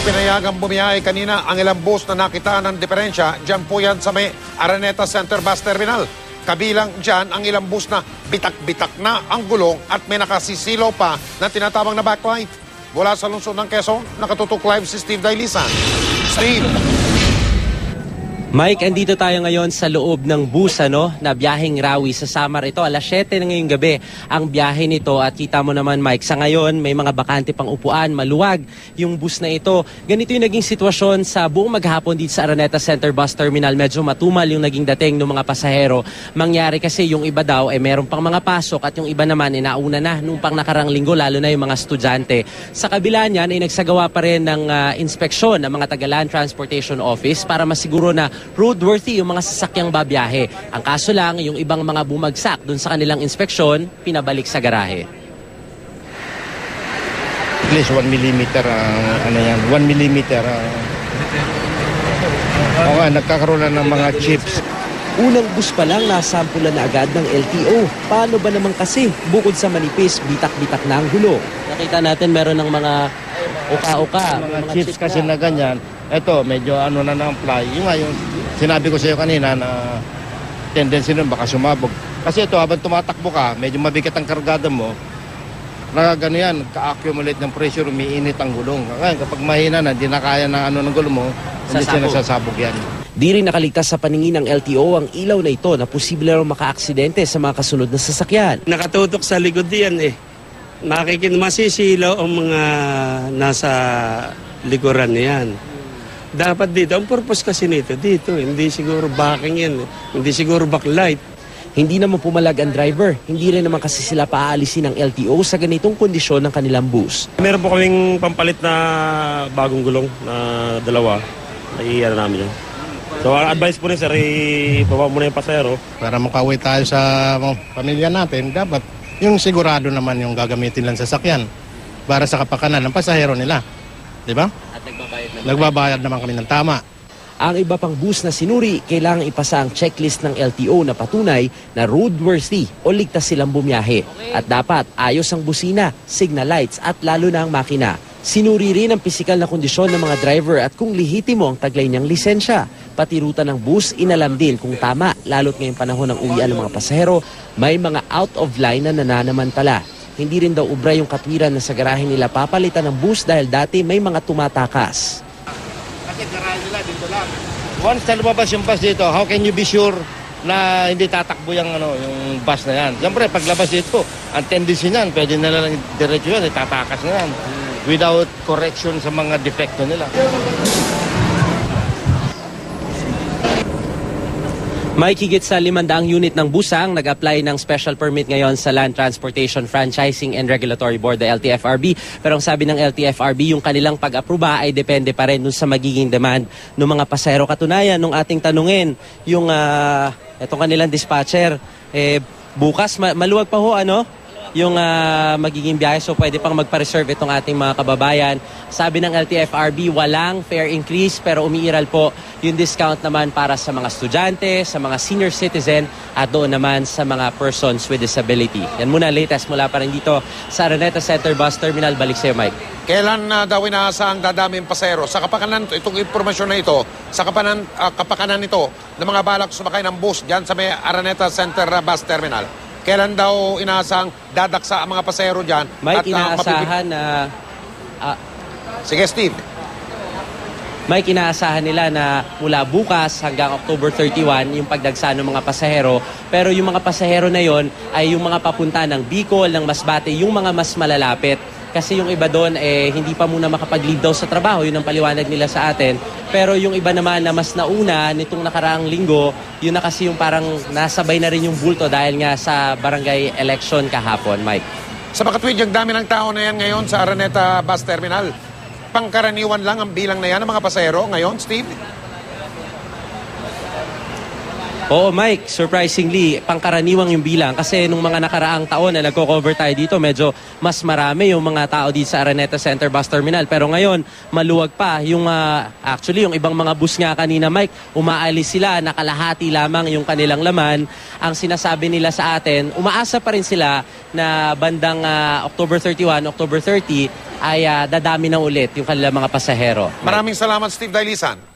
pinayagang bumiyahe kanina ang ilang bus na nakita ng diferensya. Diyan po yan sa may Araneta Center Bus Terminal. Kabilang dyan ang ilang bus na bitak-bitak na ang gulong at may nakasisilaw pa na tinatawag na backlight. Mula sa lungsod ng Quezon, nakatutok live si Steve Dailisan. Steve! Mike, andito tayo ngayon sa loob ng bus na biyaheng Rawi sa Samar. Ito, alas 7 na ngayong gabi ang biyahe nito at kita mo naman Mike, sa ngayon may mga bakante pang upuan, maluwag yung bus na ito. Ganito yung naging sitwasyon sa buong maghapon dito sa Araneta Center Bus Terminal. Medyo matumal yung naging dating ng mga pasahero. Mangyari kasi yung iba daw meron pang mga pasok at yung iba naman nauna na nung pang nakarang linggo, lalo na yung mga estudyante. Sa kabila niyan ay nagsagawa pa rin ng inspeksyon ng mga Taga-Land Transportation Office para masiguro na roadworthy yung mga sasakyang babiyahe. Ang kaso lang, yung ibang mga bumagsak dun sa kanilang inspeksyon, pinabalik sa garahe. At least 1 millimeter, 1 millimeter. Nagkakaroon na ng mga chips. Unang bus pa lang nasampulan na agad ng LTO. Paano ba naman kasi? Bukod sa manipis, bitak-bitak na ang gulo. Nakita natin meron ng mga uka-uka. Mga chips kasi na ganyan. Ito, medyo na na-apply. Yung sinabi ko sa iyo kanina na tendency nun baka sumabog. Kasi ito, habang tumatakbo ka, medyo mabigat ang kargada mo, yan, ka-accumulate ng pressure, umiinit ang gulong. Ngayon, kapag mahina na, hindi na kaya ng gulong mo, hindi siya nasasabog yan. Di rin nakaligtas sa paningin ng LTO ang ilaw na ito na posible raw maka-aksidente sa mga kasunod na sasakyan. Nakatutok sa likod yan masisilaw ang mga nasa likuran niyan. Dapat dito, ang purpose kasi nito, hindi siguro backing yan, hindi siguro backlight. Hindi naman pumalag ang driver, hindi rin naman kasi sila paaalisin ng LTO sa ganitong kondisyon ng kanilang bus. Meron po kaming pampalit na bagong gulong na dalawa, naiiyan namin yan. So ang advice po rin sir, ibaba muna yung pasahero. Para makauwi tayo sa pamilya natin, dapat yung sigurado naman yung gagamitin lang sa sasakyan para sa kapakanan ng pasahero nila. Di ba? At nagbabayad naman kami ng tama. Ang iba pang bus na sinuri, kailangang ipasa ang checklist ng LTO na patunay na roadworthy o ligtas silang bumiyahe. At dapat ayos ang busina, signal lights at lalo na ang makina. Sinuri rin ang pisikal na kondisyon ng mga driver at kung lihitimo ang taglay niyang lisensya. Pati ruta ng bus, inalam din kung tama, lalo't ngayong panahon ng uwian ng mga pasahero, may mga out of line na nananamantala. Hindi rin daw ubra yung katwiran na sa garahe nila papalitan ng bus dahil dati may mga tumatakas. Kasi garahe nila dito lang. Once na lumabas yung bus dito, how can you be sure na hindi tatakbo yung bus na yan? Siyempre, paglabas dito, ang tendency niyan, pwede na lang diretso yan, tatakas na yan. Without correction sa mga defecto nila. May higit sa 500 unit ng busang nag-apply ng special permit ngayon sa Land Transportation Franchising and Regulatory Board, the LTFRB. Pero ang sabi ng LTFRB, yung kanilang pag-aproba ay depende pa rin dun sa magiging demand ng mga pasahero. Katunayan, nung ating tanungin, yung itong kanilang dispatcher, bukas, maluwag pa ho, yung magiging biyahe, so pwede pang magpa-reserve itong ating mga kababayan. Sabi ng LTFRB, walang fare increase pero umiiral po yung discount naman para sa mga estudyante, sa mga senior citizen at doon naman sa mga persons with disability. Yan muna, latest mula pa rin dito sa Araneta Center Bus Terminal. Balik sa'yo, Mike. Kailan daw inaasahang dadaming pasahero? Sa kapakanan, itong impormasyon na ito, sa kapakanan nito ng mga balak sumakay ng bus dyan sa may Araneta Center Bus Terminal. Kailan daw inaasahang dadaksa ang mga pasahero dyan? Mike, inaasahan na... Sige, Steve. Mike, inaasahan nila na mula bukas hanggang October 31 yung pagdagsa ng mga pasahero. Pero yung mga pasahero na yon ay yung mga papunta ng Bicol, ng Masbate, yung mga mas malalapit. Kasi yung iba doon, hindi pa muna makapag-leave daw sa trabaho. Yun ang paliwanag nila sa atin. Pero yung iba naman na mas nauna, nitong nakaraang linggo, yun na kasi yung parang nasabay na rin yung bulto dahil nga sa barangay election kahapon, Mike. Sa makatwid, yung dami ng tao na yan ngayon sa Araneta Bus Terminal. Pangkaraniwan lang ang bilang na yan ng mga pasahero ngayon, Steve? Oo, Mike, surprisingly, pangkaraniwang yung bilang kasi nung mga nakaraang taon na nagko-cover tayo dito, medyo mas marami yung mga tao dito sa Araneta Center Bus Terminal. Pero ngayon, maluwag pa. Yung, actually, yung ibang mga bus nga kanina, Mike, umaalis sila, nakalahati lamang yung kanilang laman. Ang sinasabi nila sa atin, umaasa pa rin sila na bandang October 31, October 30, ay dadami na ulit yung kanilang mga pasahero. Maraming salamat, Steve Dailisan.